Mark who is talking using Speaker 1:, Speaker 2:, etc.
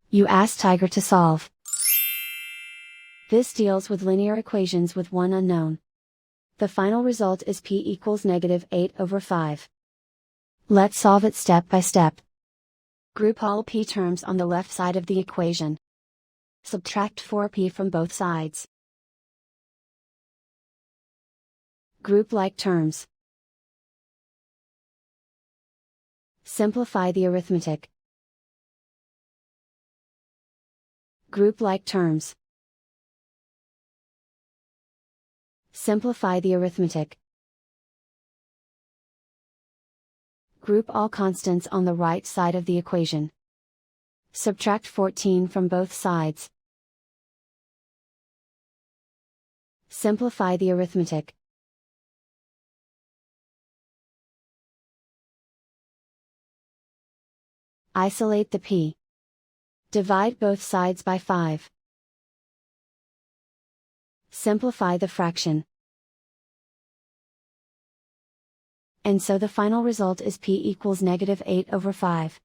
Speaker 1: You ask Tiger to solve. This deals with linear equations with one unknown. The final result is p equals -8/5. Let's solve it step by step. Group all p terms on the left side of the equation. Subtract 4p from both sides. Group like terms. Simplify the arithmetic. Group like terms. Simplify the arithmetic. Group all constants on the right side of the equation. Subtract 14 from both sides. Simplify the arithmetic. Isolate the p. Divide both sides by 5. Simplify the fraction. And so the final result is p equals -8/5.